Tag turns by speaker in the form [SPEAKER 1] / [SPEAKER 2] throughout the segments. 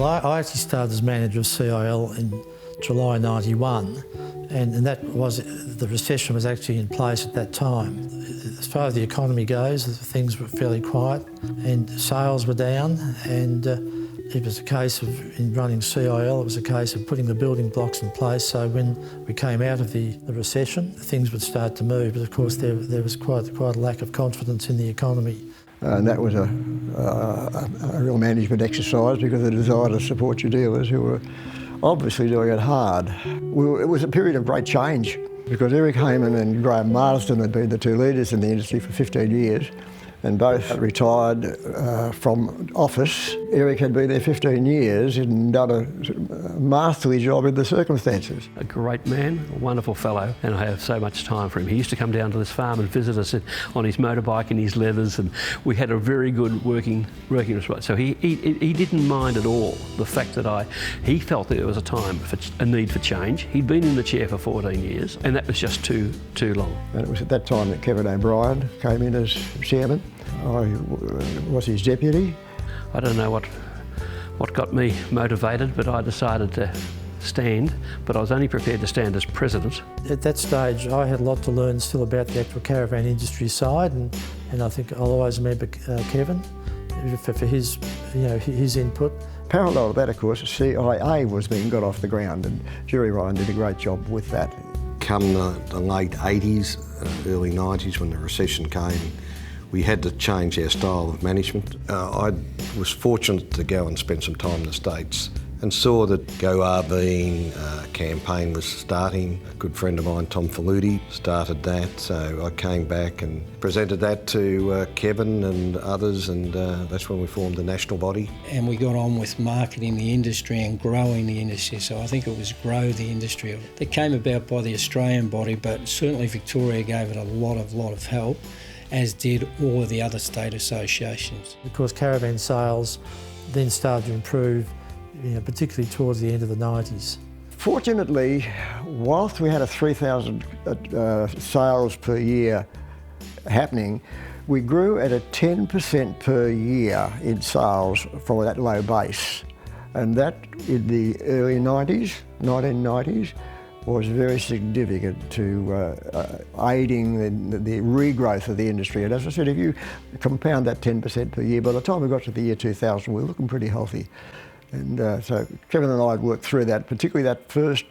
[SPEAKER 1] Well, I actually started as manager of CIL in July 91, and that was, the recession was actually in place at that time. As far as the economy goes, things were fairly quiet and sales were down, and it was a case of, in running CIL, it was a case of putting the building blocks in place so when we came out of the recession, things would start to move. But of course there was quite a lack of confidence in the economy.
[SPEAKER 2] And that was a real management exercise because of the desire to support your dealers who were obviously doing it hard. It was a period of great change because Eric Hayman and Graham Marsden had been the two leaders in the industry for 15 years and both retired from office. Eric had been there 15 years and done a masterly job in the circumstances.
[SPEAKER 3] A great man, a wonderful fellow, and I have so much time for him. He used to come down to this farm and visit us on his motorbike and his leathers, and we had a very good working response. So he didn't mind at all the fact that he felt that there was a need for change. He'd been in the chair for 14 years, and that was just too long.
[SPEAKER 2] And it was at that time that Kevin O'Brien came in as chairman. I was his deputy.
[SPEAKER 3] I don't know what got me motivated, but I decided to stand, but I was only prepared to stand as president.
[SPEAKER 1] At that stage I had a lot to learn still about the actual caravan industry side, and I think I'll always remember Kevin for his, his input.
[SPEAKER 2] Parallel to that, of course, CIA was being got off the ground, and Jerry Ryan did a great job with that.
[SPEAKER 4] Come the late 80s, early 90s, when the recession came, we had to change our style of management. I was fortunate to go and spend some time in the States and saw that Go RVing campaign was starting. A good friend of mine, Tom Faludi, started that, so I came back and presented that to Kevin and others, and that's when we formed the national body.
[SPEAKER 5] And we got on with marketing the industry and growing the industry, so I think it was grow the industry. That came about by the Australian body, but certainly Victoria gave it a lot of help, as did all of the other state associations.
[SPEAKER 1] Of course, caravan sales then started to improve, particularly towards the end of the 90s.
[SPEAKER 2] Fortunately, whilst we had a 3,000 sales per year happening, we grew at a 10% per year in sales from that low base. And that, in the early 1990s, was very significant to aiding the regrowth of the industry. And as I said, if you compound that 10% per year, by the time we got to the year 2000, we were looking pretty healthy. And so Kevin and I had worked through that, particularly that first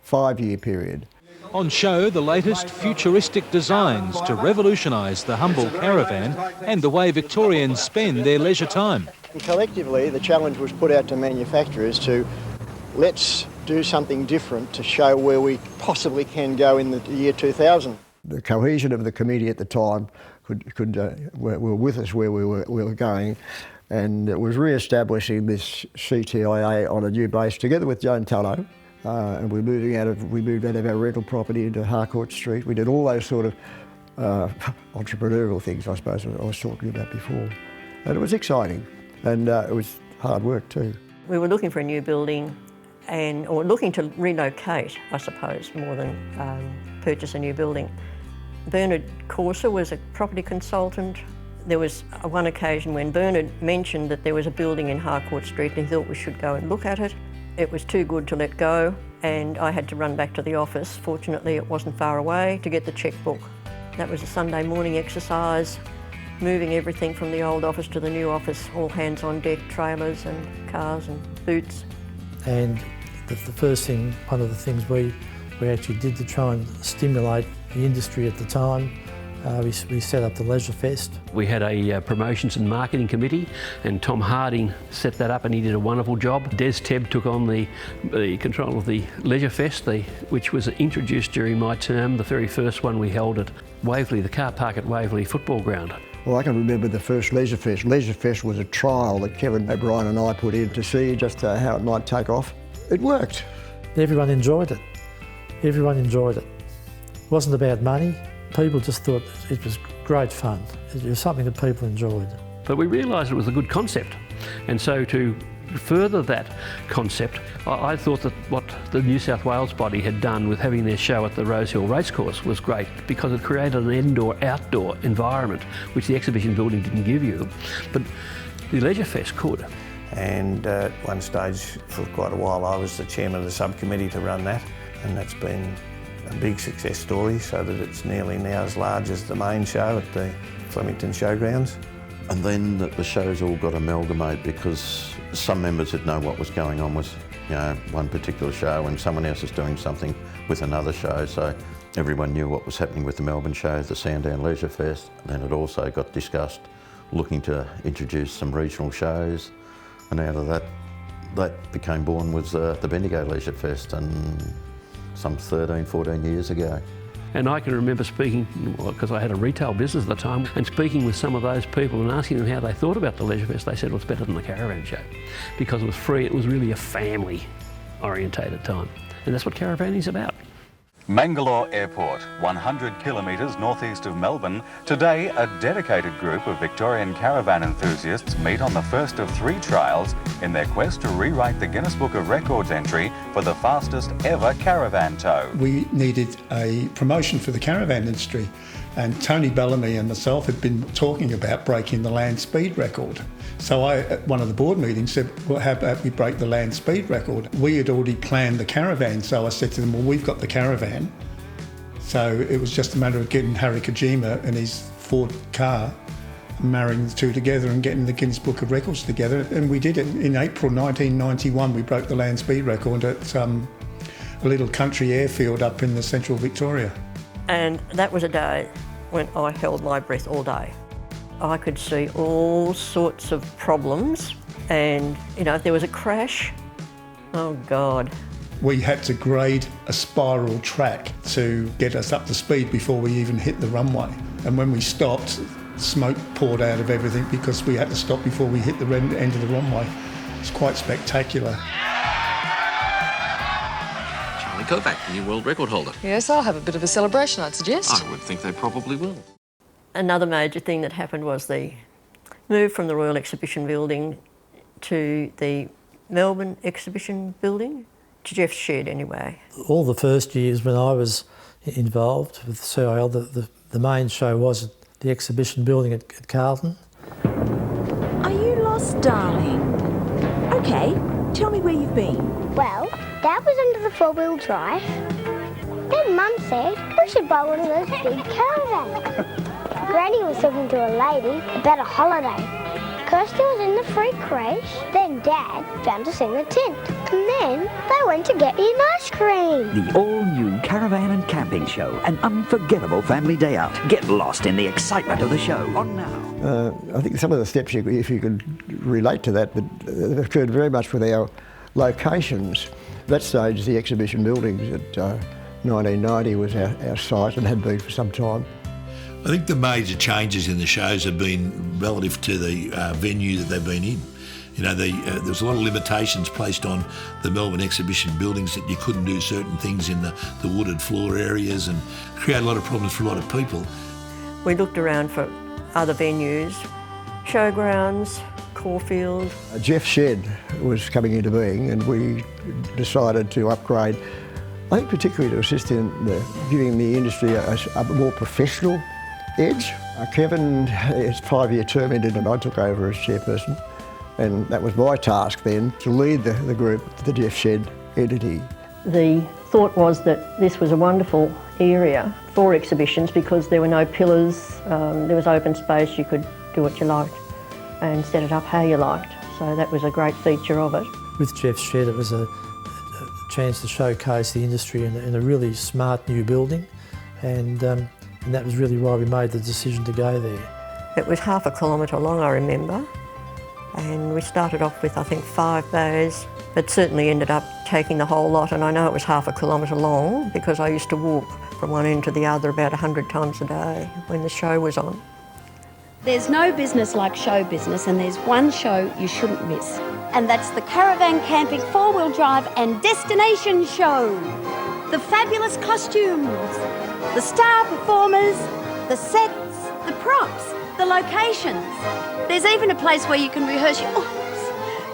[SPEAKER 2] 5-year period.
[SPEAKER 6] On show, the latest futuristic designs to revolutionise the humble caravan and the way Victorians spend their leisure time.
[SPEAKER 2] And collectively, the challenge was put out to manufacturers to let's do something different to show where we possibly can go in the year 2000. The cohesion of the committee at the time were with us where we were going, and it was re-establishing this CTIA on a new base together with Joan Tallow. And we moved out of our rental property into Harcourt Street. We did all those sort of entrepreneurial things, I suppose, I was talking about before. And it was exciting, and it was hard work too.
[SPEAKER 7] We were looking for a new building, or looking to relocate, I suppose, more than purchase a new building. Bernard Corser was a property consultant. There was one occasion when Bernard mentioned that there was a building in Harcourt Street and he thought we should go and look at it. It was too good to let go, and I had to run back to the office. Fortunately, it wasn't far away, to get the chequebook. That was a Sunday morning exercise, moving everything from the old office to the new office, all hands on deck, trailers and cars and boots.
[SPEAKER 1] And the first thing, one of the things we actually did to try and stimulate the industry at the time, we set up the Leisurefest. We had a promotions and marketing committee, and Tom Harding set that up, and he did a wonderful job. Des Tebb took on the control of the Leisurefest, which was introduced during my term, the very first one we held at Waverley, the car park at Waverley football ground.
[SPEAKER 2] Well, I can remember the first Leisurefest. Leisurefest was a trial that Kevin O'Brien and I put in to see just how it might take off. It worked.
[SPEAKER 1] Everyone enjoyed it. Everyone enjoyed it. It wasn't about money. People just thought it was great fun. It was something that people enjoyed.
[SPEAKER 3] But we realised it was a good concept, and so to further that concept, I thought that what the New South Wales body had done with having their show at the Rosehill Racecourse was great, because it created an indoor-outdoor environment which the exhibition building didn't give you, but the Leisurefest could.
[SPEAKER 2] And at one stage, for quite a while, I was the chairman of the subcommittee to run that, and that's been a big success story, so that it's nearly now as large as the main show at the Flemington Showgrounds.
[SPEAKER 8] And then the shows all got amalgamated because some members didn't know what was going on with, one particular show, and someone else is doing something with another show. So everyone knew what was happening with the Melbourne show, the Sandown Racecourse. And then it also got discussed looking to introduce some regional shows. And out of that became born was the Bendigo Leisurefest, and some 13, 14 years ago.
[SPEAKER 3] And I can remember speaking, because I had a retail business at the time, and speaking with some of those people and asking them how they thought about the Leisurefest. They said it was better than the Caravan Show because it was free. It was really a family-orientated time, and that's what Caravanning is about.
[SPEAKER 9] Mangalore Airport, 100 kilometres northeast of Melbourne. Today, a dedicated group of Victorian caravan enthusiasts meet on the first of 3 trials in their quest to rewrite the Guinness Book of Records entry for the fastest ever caravan tow.
[SPEAKER 10] We needed a promotion for the caravan industry, and Tony Bellamy and myself had been talking about breaking the land speed record. So I, at one of the board meetings, said, well, how about we break the land speed record? We had already planned the caravan, so I said to them, well, we've got the caravan. So it was just a matter of getting Harry Kojima and his Ford car, marrying the two together and getting the Guinness Book of Records together. And we did it. In April 1991, we broke the land speed record at a little country airfield up in the central Victoria.
[SPEAKER 7] And that was a day when I held my breath all day. I could see all sorts of problems, and if there was a crash, oh God.
[SPEAKER 10] We had to grade a spiral track to get us up to speed before we even hit the runway. And when we stopped, smoke poured out of everything because we had to stop before we hit the end of the runway. It's quite spectacular.
[SPEAKER 11] Charlie Kovac, new world record holder.
[SPEAKER 12] Yes, I'll have a bit of a celebration, I'd suggest.
[SPEAKER 11] I would think they probably will.
[SPEAKER 7] Another major thing that happened was the move from the Royal Exhibition Building to the Melbourne Exhibition Building, to Jeff's shed anyway.
[SPEAKER 1] All the first years when I was involved with CIL, the main show was at the exhibition building at Carlton.
[SPEAKER 13] Are you lost, darling? OK, tell me where you've been.
[SPEAKER 14] Well, Dad was under the four-wheel drive. Then Mum said we should buy one of those big caravans. Granny was talking to a lady about a holiday. Kirsty was in the free creche. Then Dad found us in the tent. And then they went to get me an ice cream.
[SPEAKER 13] The all-new Caravan and Camping Show, an unforgettable family day out. Get lost in the excitement of the show. On now.
[SPEAKER 2] I think some of the steps, if you could relate to that, but occurred very much with our locations. At that stage, the exhibition buildings at 1990 was our site and had been for some time.
[SPEAKER 15] I think the major changes in the shows have been relative to the venue that they've been in. There was a lot of limitations placed on the Melbourne exhibition buildings, that you couldn't do certain things in the wooded floor areas, and create a lot of problems for a lot of people.
[SPEAKER 7] We looked around for other venues, showgrounds, Caulfield.
[SPEAKER 2] Jeff's shed was coming into being, and we decided to upgrade, I think particularly to assist in giving the industry a more professional edge. Kevin, his 5-year term ended and I took over as chairperson, and that was my task then, to lead the group, the Jeff Shed entity.
[SPEAKER 7] The thought was that this was a wonderful area for exhibitions because there were no pillars, there was open space, you could do what you liked and set it up how you liked. So that was a great feature of it.
[SPEAKER 1] With Jeff's Shed, it was a chance to showcase the industry in a really smart new building, and that was really why we made the decision to go there.
[SPEAKER 7] It was half a kilometre long, I remember, and we started off with I think 5 bays, but certainly ended up taking the whole lot, and I know it was half a kilometre long because I used to walk from one end to the other about 100 times a day when the show was on.
[SPEAKER 16] There's no business like show business, and there's one show you shouldn't miss. And that's the Caravan Camping 4-Wheel Drive and Destination Show. The fabulous costumes, the star performers, the sets, the props, the locations. There's even a place where you can rehearse your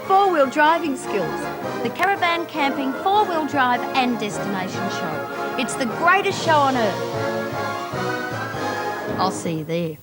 [SPEAKER 16] 4-wheel driving skills. The Caravan Camping 4-Wheel Drive and Destination Show. It's the greatest show on earth. I'll see you there.